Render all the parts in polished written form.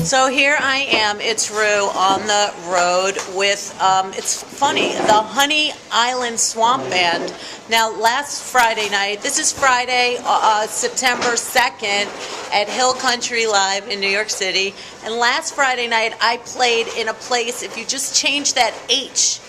So here I am, it's ReW on the road with, it's funny, the Honey Island sWaMp Band. Now last Friday night, this is Friday, September 2nd at Hill Country Live in New York City. And last Friday night I played in a place, if you just change that H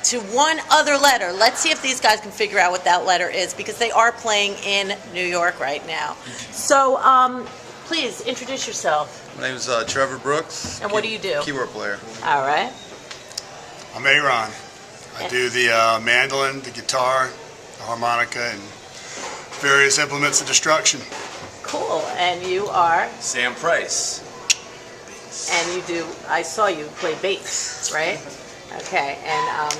to one other letter, let's see if these guys can figure out what that letter is, because they are playing in New York right now. So please introduce yourself. My name is Trevor Brooks. And what do you do? Keyboard player. All right. I'm Aaron. I do the mandolin, the guitar, the harmonica, and various implements of destruction. Cool. And you are? Sam Price. And you do, I saw you play bass, right? Okay. And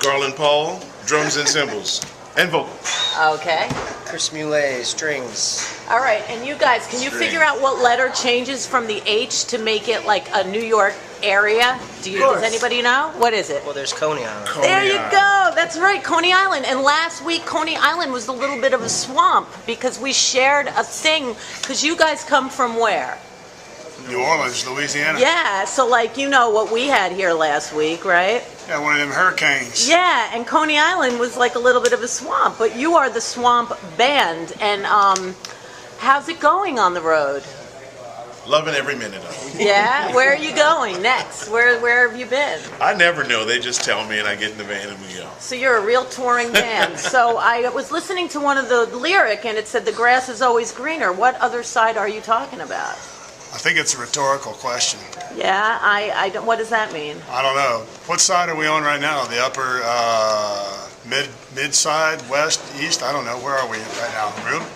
Garland Paul, drums and cymbals, and vocals. okay. Chris Mulé, strings. All right. And you guys, can you figure out what letter changes from the H to make it like a New York area? Does anybody know? What is it? Well, there's Coney Island. There you go. That's right, Coney Island. And last week, Coney Island was a little bit of a swamp because we shared a thing. Because you guys come from where? New Orleans, Louisiana. Yeah, so like you know what we had here last week, right? Yeah, one of them hurricanes. Yeah, and Coney Island was like a little bit of a swamp, but you are the sWaMp Band. And how's it going on the road? Loving every minute of it. Yeah? Where are you going next? Where have you been? I never know. They just tell me and I get in the van and we go. So you're a real touring band. So I was listening to one of the lyric and it said the grass is always greener. What other side are you talking about? I think it's a rhetorical question. Yeah, I don't, what does that mean? I don't know. What side are we on right now? The upper mid side, west, east? I don't know. Where are we right now?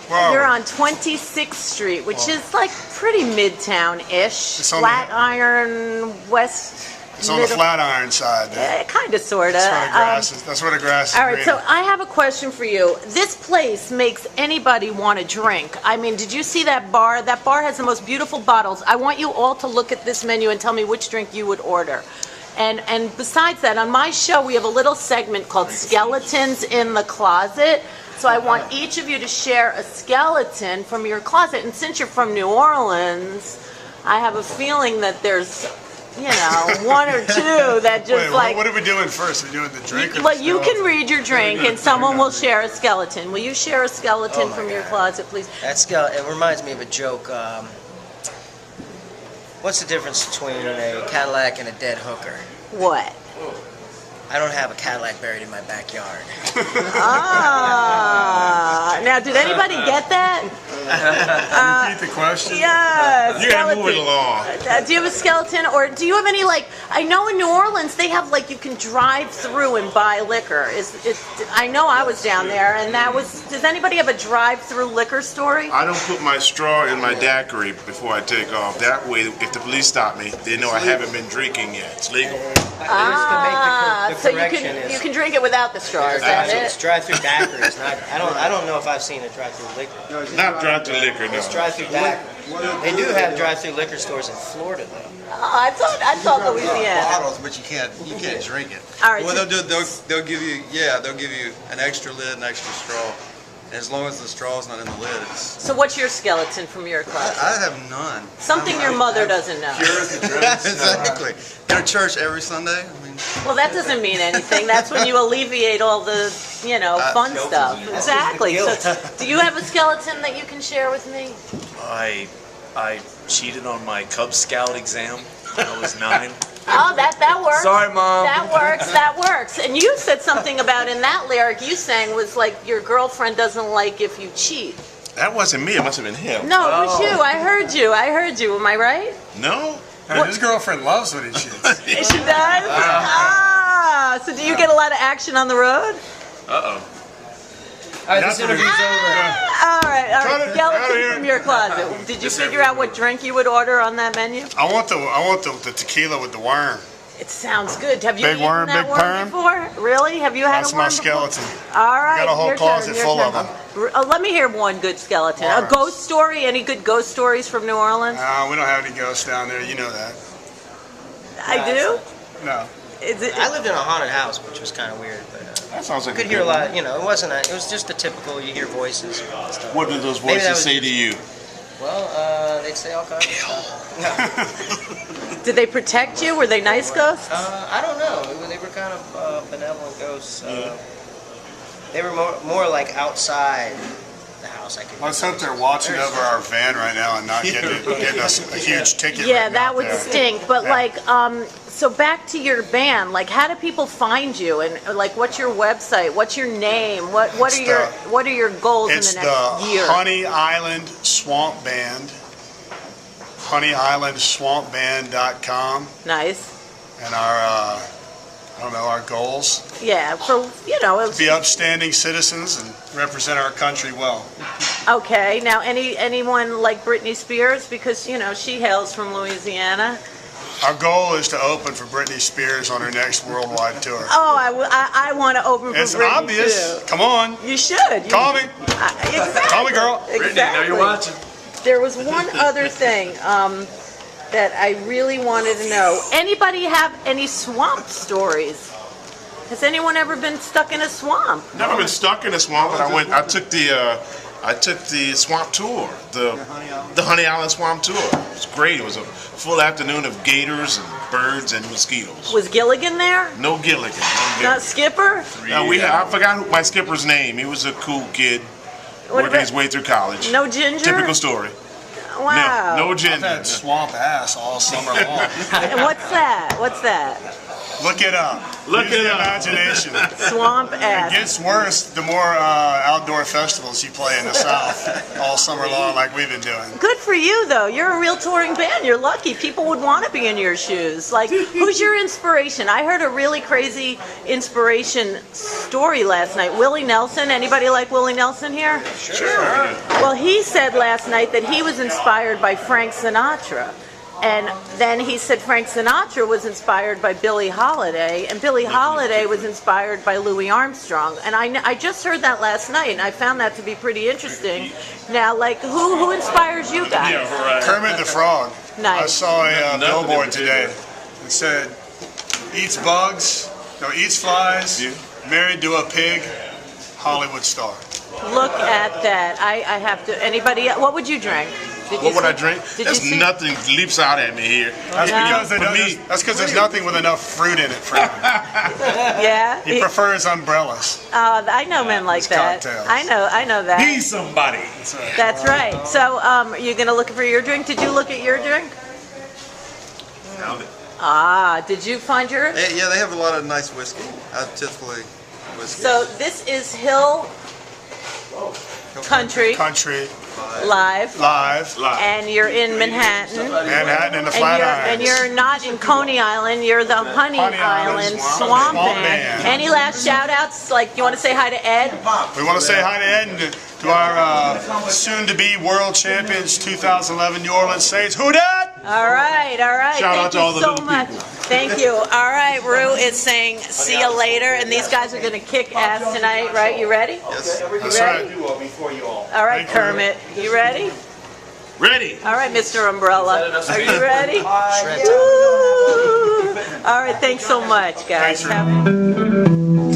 Where are You're we? on 26th Street, which is like pretty midtown-ish. It's on the- Flatiron, west. It's on the Flatiron side there. Kind of, sort of. That's where the grass is All right, greener. so I have a question for you. This place makes anybody want to drink. I mean, did you see that bar? That bar has the most beautiful bottles. I want you all to look at this menu and tell me which drink you would order. And besides that, on my show, we have a little segment called Skeletons in the Closet. So I want each of you to share a skeleton from your closet. And since you're from New Orleans, I have a feeling that there's, you know, one or two that just Wait, what are we doing first? Are we doing the drink or well, the you can skeleton? read your drink and someone will share a skeleton. Will you share a skeleton from your closet, please? That skeleton, it reminds me of a joke. What's the difference between a Cadillac and a dead hooker? What? I don't have a Cadillac buried in my backyard. Ah. Now, did anybody get that? Repeat the question. Yeah. You gotta move it along. Do you have a skeleton, or do you have any, like, I know in New Orleans they have, like, you can drive through and buy liquor. I know I was down there, and that was, does anybody have a drive-through liquor story? I don't put my straw in my daiquiri before I take off. That way, if the police stop me, they know I haven't been drinking yet. It's legal. So you can drink it without the straw, is that It's it? drive-through daiquiris. I don't know if I've seen a drive-through liquor. Not drive-through liquor, no. It's drive-through daiquiri. They do have drive-through liquor stores in Florida, though. Oh, I thought Louisiana. Bottles, but you can't drink it. All right, Well, so- they'll give you an extra lid, an extra straw. And as long as the straw's not in the lid, it's. So what's your skeleton from your closet? I have none. Something your mother doesn't know. Pure as the dress. Exactly. Go to church every Sunday. I mean, Well, that doesn't mean anything. That's when you alleviate all the, fun stuff. Exactly. So, do you have a skeleton that you can share with me? I cheated on my Cub Scout exam when I was 9. Oh, that works. Sorry, Mom. That works. And you said something about in that lyric you sang was like your girlfriend doesn't like if you cheat. That wasn't me. It must have been him. No, it was you. I heard you. Am I right? No? And his girlfriend loves when he shoots. She does? So do you get a lot of action on the road? Uh-oh. All right, this interview's over. All right. Cut it, out of Skeleton here. from your closet. Did you figure out what drink you would order on that menu? I want the tequila with the worm. It sounds good. Have you Big eaten worm, that big worm perm? before? Really? Have you had That's a worm my before? skeleton. All right. I got a whole your closet turn, your full turn. of them. Let me hear one good skeleton. A Worms. ghost story? Any good ghost stories from New Orleans? We don't have any ghosts down there. You know that. I do? No. Is it? I lived in a haunted house, which was kind of weird. But That sounds like You could hear a lot. You know, it wasn't. It was just the typical. You hear voices and stuff. What did those Maybe that voices was say to you? Well, they'd say all kinds of stuff. No. Did they protect you? Were they nice ghosts? I don't know. They were kind of benevolent ghosts. They were more like outside the house. Let's hope they're watching over our van right now and not getting us a huge ticket. Yeah, written that out would there. stink. But Yeah. like, so back to your band. Like, how do people find you? And like, what's your website? What's your name? What are your goals in It's the next year? HoNeY Island Swamp Band. HoNeYIslandSwampBand.com. Nice. And our our goals. Yeah, for Be upstanding citizens and represent our country well. Okay. Now, anyone like Britney Spears, because she hails from Louisiana. Our goal is to open for Britney Spears on her next worldwide tour. Oh, I want to open for It's Britney obvious. too. Come on. You should. Call me. Exactly. Call me, girl. Exactly. Brittany, I know you're watching. There was one other thing that I really wanted to know. Anybody have any swamp stories? Has anyone ever been stuck in a swamp? Never been stuck in a swamp, but I took the swamp tour, the HoNeY Island swamp tour. It was great. It was a full afternoon of gators and birds and mosquitoes. Was Gilligan there? No Gilligan. Not Skipper? No, I forgot my skipper's name. He was a cool kid What working about- his way through college. No Ginger? Typical story. Wow. No I've ginger. had swamp ass all summer long. And what's that? What's that? Look it up. Look Use it the up. imagination. Swamp It ass. gets worse the more outdoor festivals you play in the South all summer long like we've been doing. Good for you, though. You're a real touring band. You're lucky. People would want to be in your shoes. Like, who's your inspiration? I heard a really crazy inspiration story last night. Willie Nelson. Anybody like Willie Nelson here? Sure. Well, he said last night that he was inspired by Frank Sinatra. And then he said Frank Sinatra was inspired by Billie Holiday, and Billie Holiday was inspired by Louis Armstrong. And I just heard that last night, and I found that to be pretty interesting. Now, like, who inspires you guys? Kermit the Frog. Nice. I saw a billboard today that said, eats flies, married to a pig, Hollywood star. Look at that. I have to. Anybody? What would you drink? What would I drink? Did There's you see? nothing leaps out at me here. That's Yeah. because there's nothing with enough fruit in it for him. Yeah. He prefers umbrellas. I know men like that. cocktails. I know that. Be somebody. That's right. So, are you gonna look for your drink? Did you look at your drink? Found it. Did you find yours? Yeah, they have a lot of nice whiskey. Typically whiskey. So this is Hill Country Country, Live, live, and you're in Manhattan. Manhattan and the And Flatirons. you're not in Coney Island, you're the HoNeY HoNeY Island Island Swamp Swamp Band. Band. Any last shout outs? Like, you want to say hi to Ed? We want to say hi to Ed and to our soon-to-be world champions 2011 New Orleans Saints. Who dat? All right. Shout Thank out to you all the so little much. people. Thank you. All right, Rue is saying see you later, and these guys are going to kick ass tonight, right? You ready? Yes. That's right. All right, Thank you. Kermit. You ready? Ready? All right, Mr. Umbrella. Are you ready? Shred Woo! All right, thanks so much, guys. Thanks, Rue.